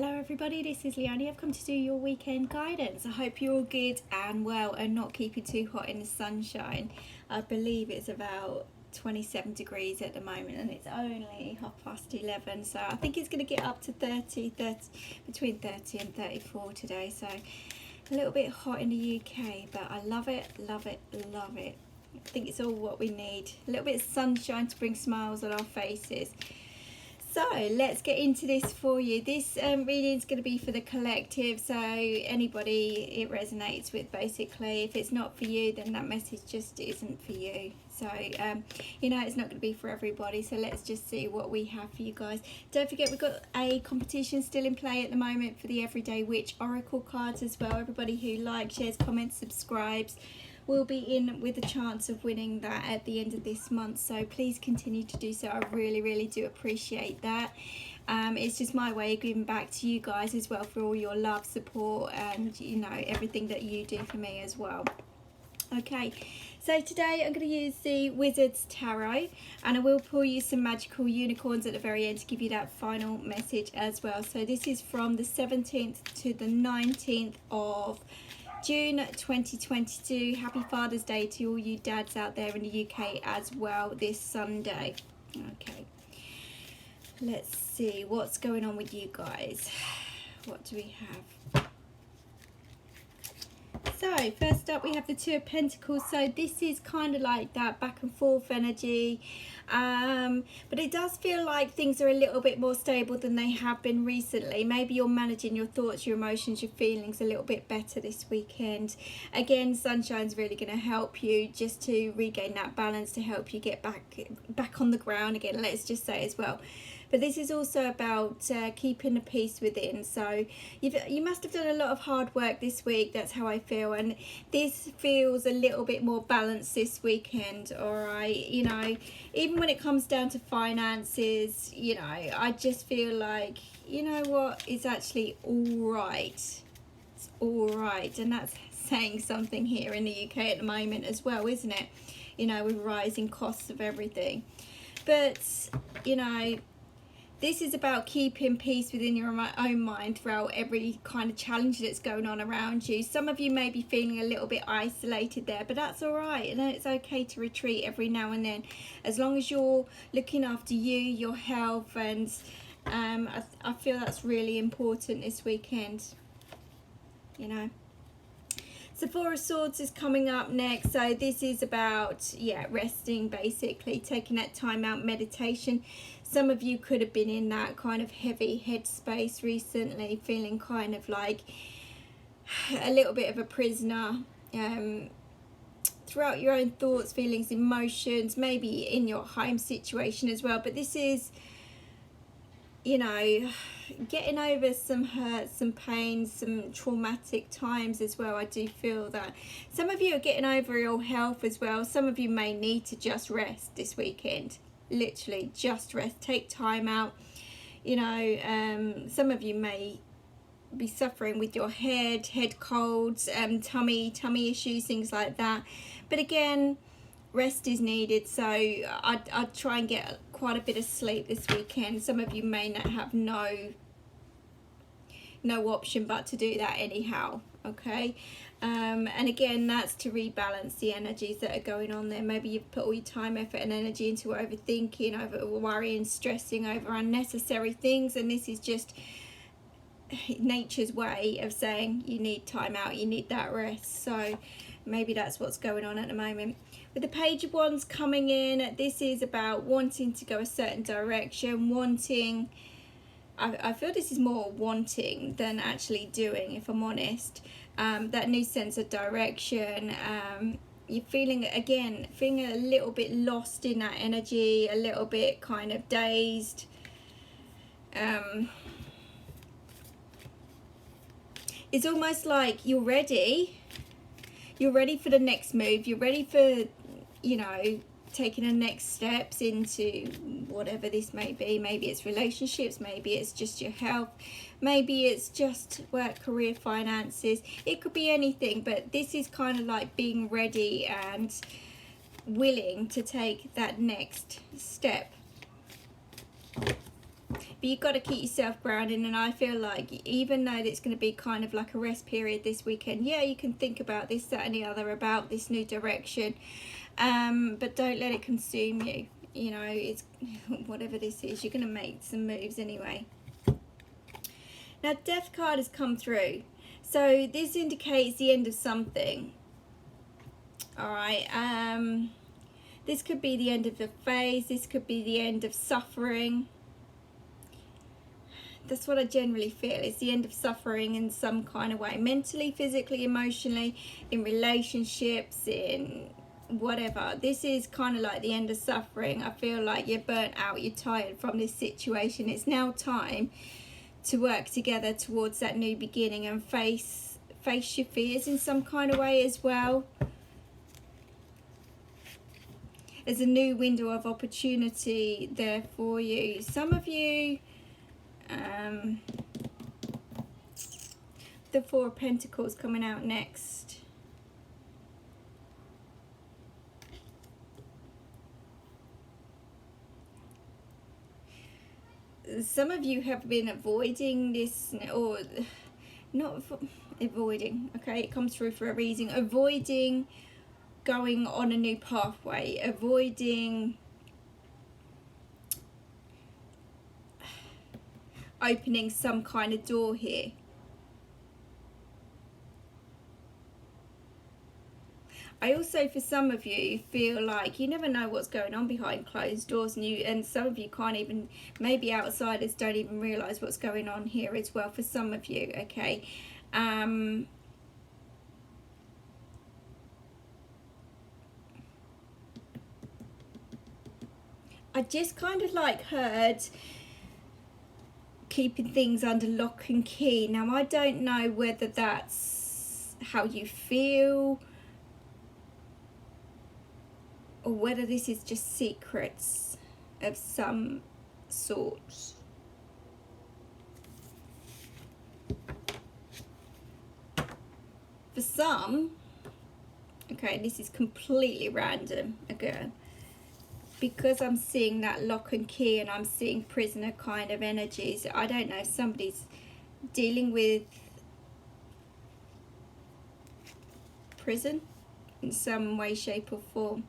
Hello everybody, this is Leonie. I've come to do your weekend guidance. I hope you're all good and well and not keeping too hot in the sunshine. I believe it's about 27 degrees at the moment and it's only 11:30, so I think it's going to get up to 30, between 30 and 34 today, so a little bit hot in the UK, but I love it, love it, love it. I think it's all what we need. A little bit of sunshine to bring smiles on our faces. So let's get into this for you. This reading is going to be for the collective, so anybody it resonates with basically. If it's not for you, then that message just isn't for you. So you know, it's not going to be for everybody, so let's just see what we have for you guys. Don't forget, we've got a competition still in play at the moment for the Everyday Witch Oracle cards as well. Everybody who likes, shares, comments, subscribes will be in with a chance of winning that at the end of this month, so please continue to do so. I really do appreciate that. It's just my way of giving back to you guys as well for all your love, support, and you know, everything that you do for me as well. Okay, so today I'm going to use the Wizard's Tarot, and I will pull you some magical unicorns at the very end to give you that final message as well. So this is from the 17th to the 19th of June 2022. Happy Father's Day to all you dads out there in the UK as well this Sunday. Okay, let's see what's going on with you guys. What do we have? So first up we have the Two of Pentacles. So this is kind of like that back and forth energy, but it does feel like things are a little bit more stable than they have been recently. Maybe you're managing your thoughts, your emotions, your feelings a little bit better this weekend. Again, sunshine's really going to help you just to regain that balance, to help you get back on the ground again, let's just say as well. But this is also about keeping the peace within. So you must have done a lot of hard work this week. That's how I feel. And this feels a little bit more balanced this weekend. All right. You know, even when it comes down to finances, you know, I just feel like, you know what, it's actually all right. It's all right. And that's saying something here in the UK at the moment as well, isn't it? You know, with rising costs of everything. But, you know, this is about keeping peace within your own mind throughout every kind of challenge that's going on around you. Some of you may be feeling a little bit isolated there, but that's all right. And it's okay to retreat every now and then, as long as you're looking after you, your health, and I feel that's really important this weekend, you know. So Four of Swords is coming up next. So this is about, yeah, resting basically, taking that time out, meditation. Some of you could have been in that kind of heavy headspace recently, feeling kind of like a little bit of a prisoner throughout your own thoughts, feelings, emotions, maybe in your home situation as well. But this is, you know, getting over some hurt, some pain, some traumatic times as well. I do feel that some of you are getting over ill health as well. Some of you may need to just rest this weekend. Literally just rest, take time out. You know, some of you may be suffering with your head colds, tummy issues, things like that. But again, rest is needed, so I'd try and get quite a bit of sleep this weekend. Some of you may not have no option but to do that anyhow. Okay, and again, that's to rebalance the energies that are going on there. Maybe you've put all your time, effort and energy into overthinking, over worrying, stressing over unnecessary things, and this is just nature's way of saying you need time out, you need that rest. So maybe that's what's going on at the moment. With the Page of Wands coming in, this is about wanting to go a certain direction, wanting, I feel this is more wanting than actually doing, if I'm honest. That new sense of direction. You're feeling a little bit lost in that energy, a little bit kind of dazed. It's almost like you're ready for the next move, you're ready for, you know, taking the next steps into whatever this may be. Maybe it's relationships, maybe it's just your health, maybe it's just work, career, finances. It could be anything, but this is kind of like being ready and willing to take that next step. But you've got to keep yourself grounded, and I feel like even though it's going to be kind of like a rest period this weekend, yeah, you can think about this, that and the other, about this new direction, but don't let it consume you. You know, it's whatever this is, you're going to make some moves anyway. Now, Death card has come through, so this indicates the end of something. All right, this could be the end of a phase, this could be the end of suffering. That's what I generally feel. It's the end of suffering in some kind of way, mentally, physically, emotionally, in relationships, in whatever. This is kind of like the end of suffering. I feel like you're burnt out, you're tired from this situation. It's now time to work together towards that new beginning and face your fears in some kind of way as well. There's a new window of opportunity there for you. Some of you, the Four of Pentacles coming out next. Some of you have been avoiding this, or not avoiding, okay, it comes through for a reason. Avoiding going on a new pathway, avoiding opening some kind of door here. I also, for some of you, feel like you never know what's going on behind closed doors, and some of you can't even, maybe outsiders don't even realise what's going on here as well for some of you, okay? I just kind of like heard keeping things under lock and key. Now, I don't know whether that's how you feel or whether this is just secrets of some sort. For some, okay, this is completely random again, because I'm seeing that lock and key and I'm seeing prisoner kind of energies. I don't know if somebody's dealing with prison in some way, shape or form.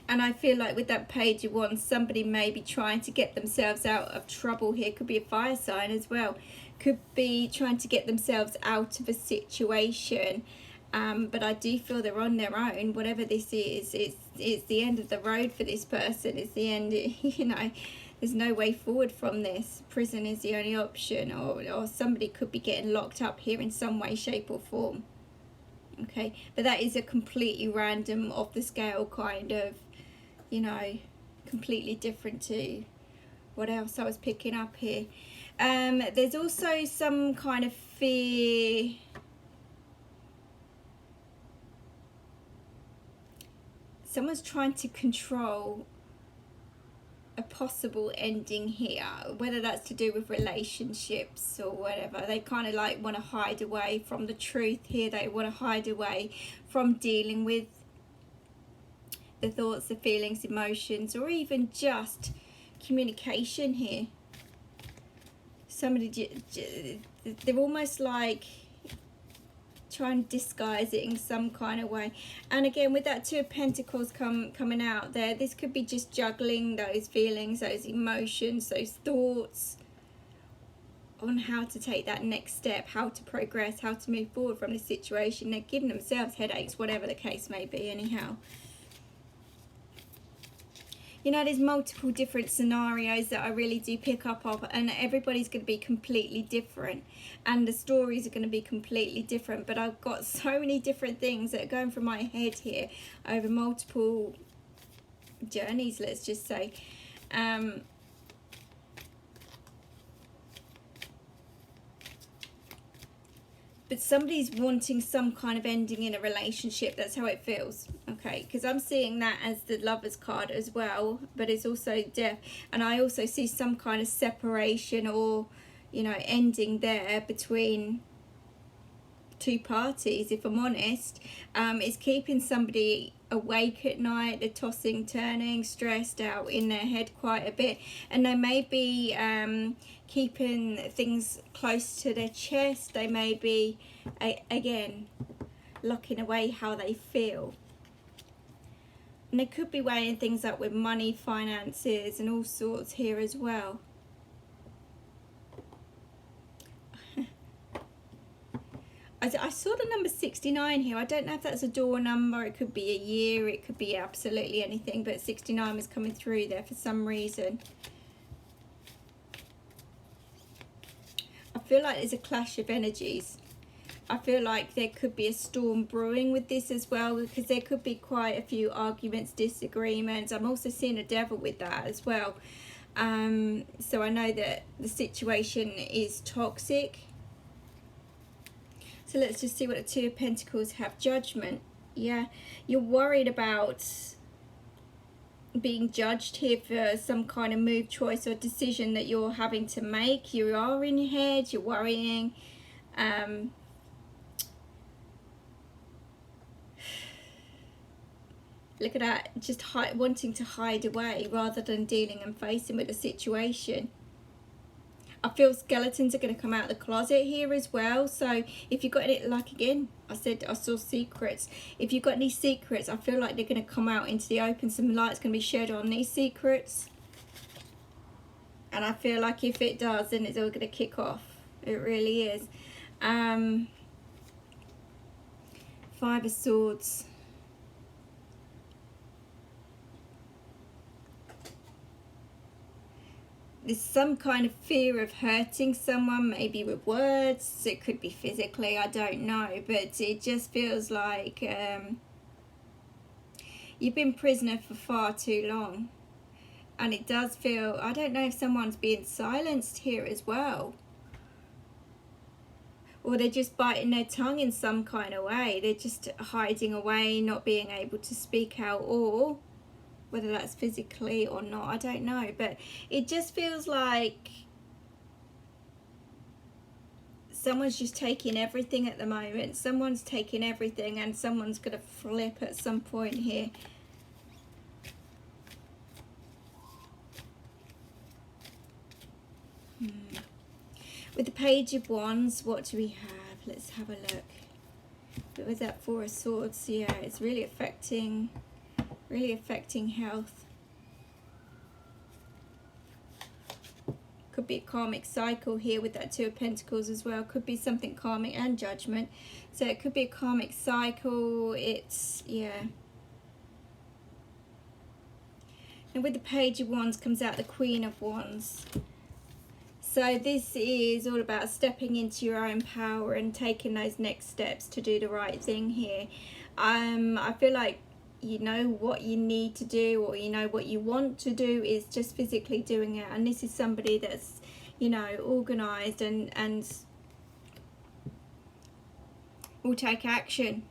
And I feel like with that Page of Wands, somebody may be trying to get themselves out of trouble here. Could be a fire sign as well. Could be trying to get themselves out of a situation. But I do feel they're on their own. Whatever this is, it's the end of the road for this person. It's the end, you know, there's no way forward from this. Prison is the only option, or somebody could be getting locked up here in some way, shape or form. Okay, but that is a completely random, off the scale kind of, you know, completely different to what else I was picking up here. There's also some kind of fear. Someone's trying to control a possible ending here, whether that's to do with relationships or whatever. They kind of like want to hide away from the truth here. They want to hide away from dealing with the thoughts, the feelings, emotions, or even just communication here. Somebody, they're almost like trying to disguise it in some kind of way. And again, with that Two of Pentacles coming out there, this could be just juggling those feelings, those emotions, those thoughts on how to take that next step, how to progress, how to move forward from the situation. They're giving themselves headaches, whatever the case may be anyhow. You know, there's multiple different scenarios that I really do pick up on, and everybody's going to be completely different, and the stories are going to be completely different, but I've got so many different things that are going through my head here over multiple journeys, let's just say. But somebody's wanting some kind of ending in a relationship. That's how it feels, okay? Because I'm seeing that as the Lovers card as well, but it's also death. And I also see some kind of separation or, you know, ending there between two parties, if I'm honest. It's keeping somebody awake at night. They're tossing, turning, stressed out in their head quite a bit, and they may be keeping things close to their chest. They may be again locking away how they feel, and they could be weighing things up with money, finances, and all sorts here as well. I saw the number 69 here. I don't know if that's a door number. It could be a year. It could be absolutely anything. But 69 was coming through there for some reason. I feel like there's a clash of energies. I feel like there could be a storm brewing with this as well, because there could be quite a few arguments, disagreements. I'm also seeing a devil with that as well. So I know that the situation is toxic. So let's just see what the Two of Pentacles have. Judgment. Yeah, you're worried about being judged here for some kind of move, choice, or decision that you're having to make. You are in your head, you're worrying. Look at that, just wanting to hide away rather than dealing and facing with the situation. I feel skeletons are going to come out of the closet here as well. So if you've got any, like again, I said I saw secrets. If you've got any secrets, I feel like they're going to come out into the open. Some light's going to be shed on these secrets. And I feel like if it does, then it's all going to kick off. It really is. 5 of Swords. There's some kind of fear of hurting someone, maybe with words. It could be physically, I don't know. But it just feels like you've been prisoner for far too long. And it does feel, I don't know if someone's being silenced here as well. Or they're just biting their tongue in some kind of way. They're just hiding away, not being able to speak out, or whether that's physically or not, I don't know. But it just feels like someone's just taking everything at the moment. Someone's taking everything, and someone's going to flip at some point here. With the Page of Wands, what do we have? Let's have a look. But with that Four of Swords, yeah, it's really affecting health. Could be a karmic cycle here with that Two of Pentacles as well. Could be something karmic and Judgment. So it could be a karmic cycle. It's, yeah. And with the Page of Wands comes out the Queen of Wands. So this is all about stepping into your own power and taking those next steps to do the right thing here. I feel like you know what you need to do, or you know what you want to do, is just physically doing it. And this is somebody that's, you know, organised and will take action.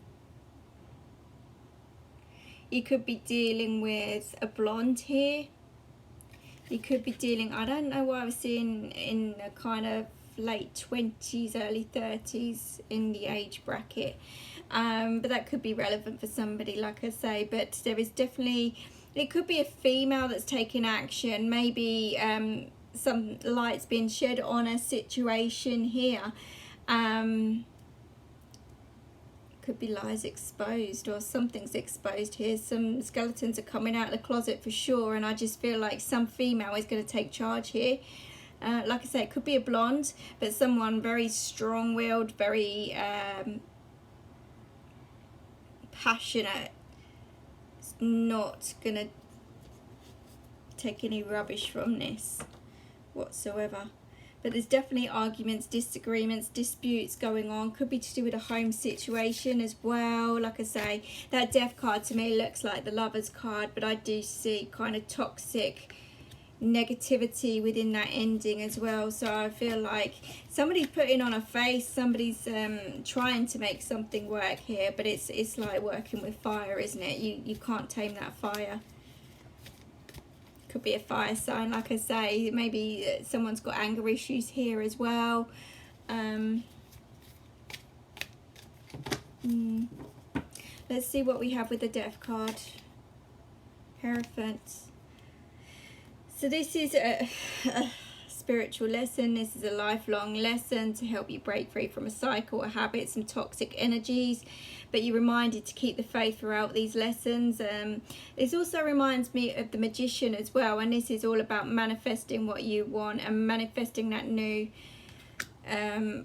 You could be dealing with a blonde here. You could be dealing, I don't know why I was seeing in a kind of late 20s, early 30s in the age bracket. But that could be relevant for somebody, like I say. But there is definitely, it could be a female that's taking action. Maybe some light's being shed on a situation here. Could be lies exposed, or something's exposed here. Some skeletons are coming out of the closet for sure, and I just feel like some female is going to take charge here. Like I say, it could be a blonde, but someone very strong-willed, very passionate. It's not going to take any rubbish from this whatsoever. But there's definitely arguments, disagreements, disputes going on. Could be to do with a home situation as well. Like I say, that Death card to me looks like the Lover's card, but I do see kind of toxic negativity within that ending as well. So I feel like somebody's putting on a face, somebody's trying to make something work here, but it's like working with fire, isn't it? You can't tame that fire. Could be a fire sign, like I say. Maybe someone's got anger issues here as well. Let's see what we have with the Death card. Hierophant. So this is a spiritual lesson. This is a lifelong lesson to help you break free from a cycle of habits and toxic energies, but you're reminded to keep the faith throughout these lessons. This also reminds me of the Magician as well, and this is all about manifesting what you want and manifesting that new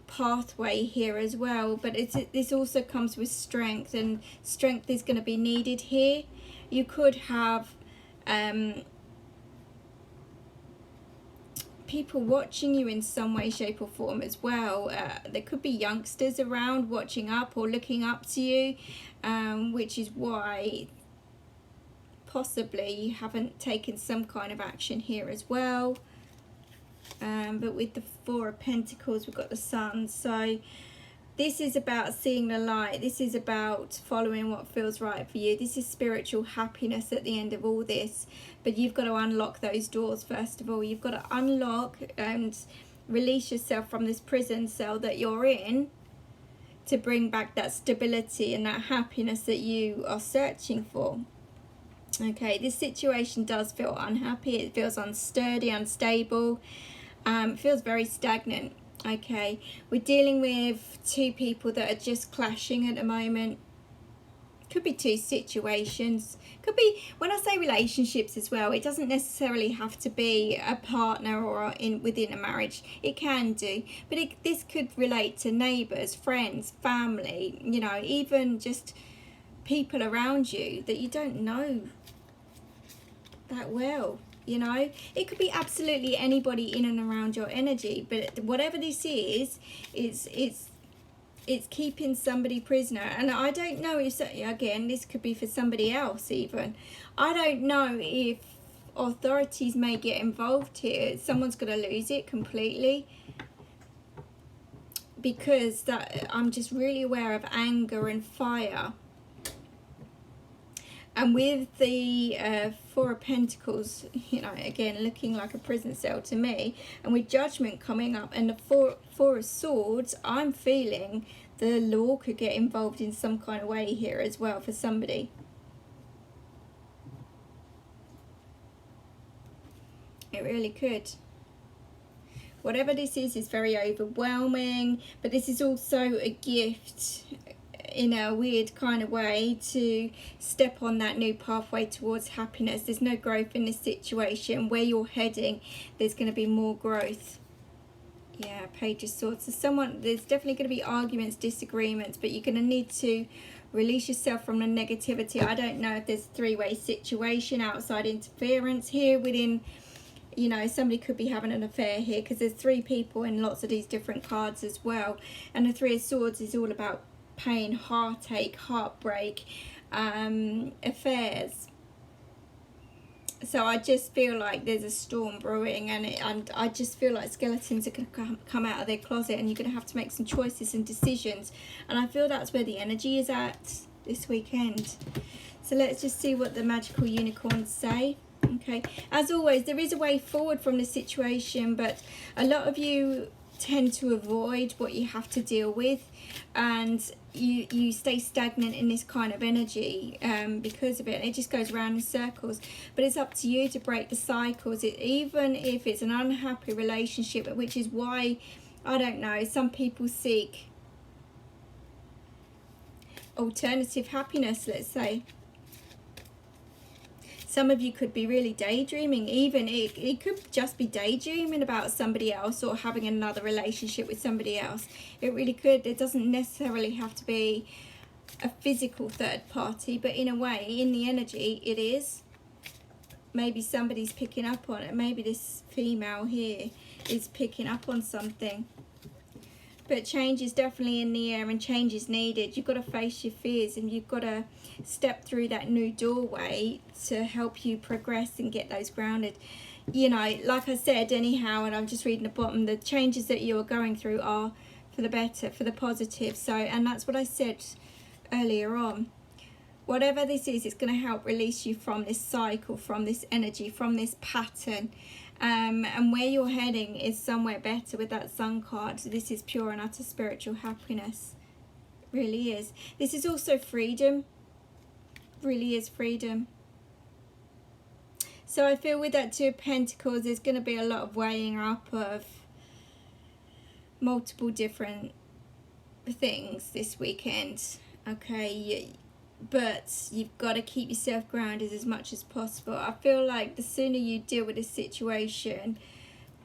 pathway here as well. But this also comes with strength, and strength is going to be needed here. You could have people watching you in some way, shape or form as well. There could be youngsters around watching up or looking up to you, which is why possibly you haven't taken some kind of action here as well. But with the Four of Pentacles, we've got the Sun. So this is about seeing the light. This is about following what feels right for you. This is spiritual happiness at the end of all this. But you've got to unlock those doors first of all. You've got to unlock and release yourself from this prison cell that you're in to bring back that stability and that happiness that you are searching for. Okay, this situation does feel unhappy. It feels unsturdy, unstable. It feels very stagnant. Okay, we're dealing with two people that are just clashing at the moment. Could be two situations. Could be, when I say relationships as well, it doesn't necessarily have to be a partner or within a marriage. It can do, but this could relate to neighbours, friends, family, you know, even just people around you that you don't know that well. You know, it could be absolutely anybody in and around your energy, but whatever this is, it's keeping somebody prisoner. And I don't know if, again, this could be for somebody else even. I don't know if authorities may get involved here. Someone's going to lose it completely, because that I'm just really aware of anger and fire. And with the Four of Pentacles, you know, again, looking like a prison cell to me, and with Judgment coming up, and the Four of Swords, I'm feeling the law could get involved in some kind of way here as well for somebody. It really could. Whatever this is very overwhelming, but this is also a gift in a weird kind of way to step on that new pathway towards happiness. There's no growth in this situation. Where you're heading, there's going to be more growth. Yeah, Page of Swords. So there's definitely going to be arguments, disagreements, but you're going to need to release yourself from the negativity. I don't know if there's a three-way situation, outside interference here within, you know, somebody could be having an affair here, because there's three people in lots of these different cards as well. And the Three of Swords is all about pain, heartache, heartbreak, affairs. So I just feel like there's a storm brewing, and I just feel like skeletons are going to come out of their closet, and you're going to have to make some choices and decisions. And I feel that's where the energy is at this weekend. So let's just see what the magical unicorns say. Okay, as always, there is a way forward from the situation, but a lot of you tend to avoid what you have to deal with, and you stay stagnant in this kind of energy because of it, and it just goes around in circles. But it's up to you to break the cycles, even if it's an unhappy relationship, which is why, I don't know, some people seek alternative happiness, let's say. Some of you could be really daydreaming, even it could just be daydreaming about somebody else, or having another relationship with somebody else. It really could. It doesn't necessarily have to be a physical third party, but in a way, in the energy, it is. Maybe somebody's picking up on it. Maybe this female here is picking up on something. But change is definitely in the air, and change is needed. You've got to face your fears, and you've got to step through that new doorway to help you progress and get those grounded. You know, like I said, anyhow, and I'm just reading the bottom, the changes that you are going through are for the better, for the positive. So, and that's what I said earlier on. Whatever this is, it's going to help release you from this cycle, from this energy, from this pattern. And where you're heading is somewhere better with that Sun card. So this is pure and utter spiritual happiness. Really is. This is also freedom. Really is freedom. So I feel with that Two of Pentacles, there's going to be a lot of weighing up of multiple different things this weekend. Okay, but you've got to keep yourself grounded as much as possible. I feel like the sooner you deal with a situation,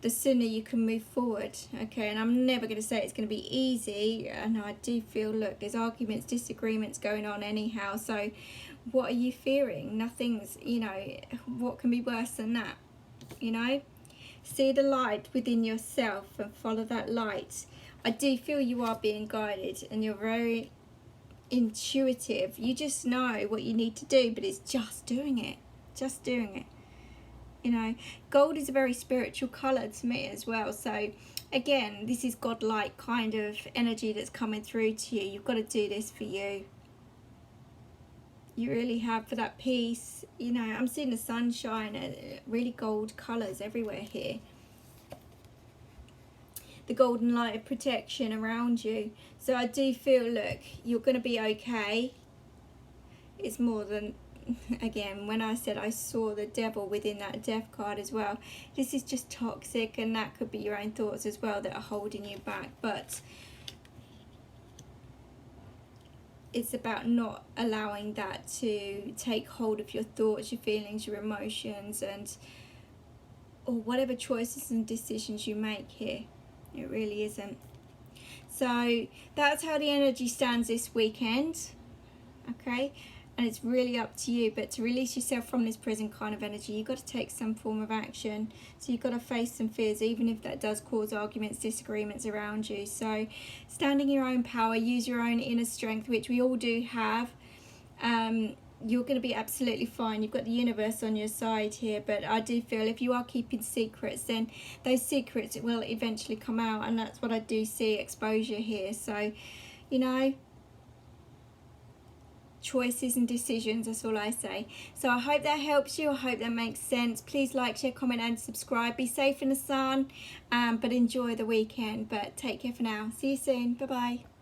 the sooner you can move forward. Okay, and I'm never going to say it's going to be easy, and I do feel, look, there's arguments, disagreements going on anyhow, so what are you fearing? Nothing's, you know, what can be worse than that? You know, see the light within yourself and follow that light. I do feel you are being guided, and you're very intuitive. You just know what you need to do, but it's just doing it. Just doing it. You know, gold is a very spiritual colour to me as well. So again, this is godlike kind of energy that's coming through to you. You've got to do this for you. You really have, for that peace. You know, I'm seeing the sunshine and really gold colours everywhere here. The golden light of protection around you. So I do feel, look, you're going to be okay. It's more than, again, when I said I saw the devil within that death card as well, this is just toxic, and that could be your own thoughts as well that are holding you back. But it's about not allowing that to take hold of your thoughts, your feelings, your emotions, and or whatever choices and decisions you make here. It really isn't. So that's how the energy stands this weekend. Okay, and it's really up to you, but to release yourself from this prison kind of energy, you've got to take some form of action. So you've got to face some fears, even if that does cause arguments, disagreements around you. So standing in your own power, use your own inner strength, which we all do have. You're going to be absolutely fine. You've got the universe on your side here, but I do feel if you are keeping secrets, then those secrets will eventually come out, and that's what I do see, exposure here. So, you know, choices and decisions, that's all I say. So I hope that helps you. I hope that makes sense. Please like, share, comment and subscribe. Be safe in the sun, but enjoy the weekend. But take care for now. See you soon. Bye bye.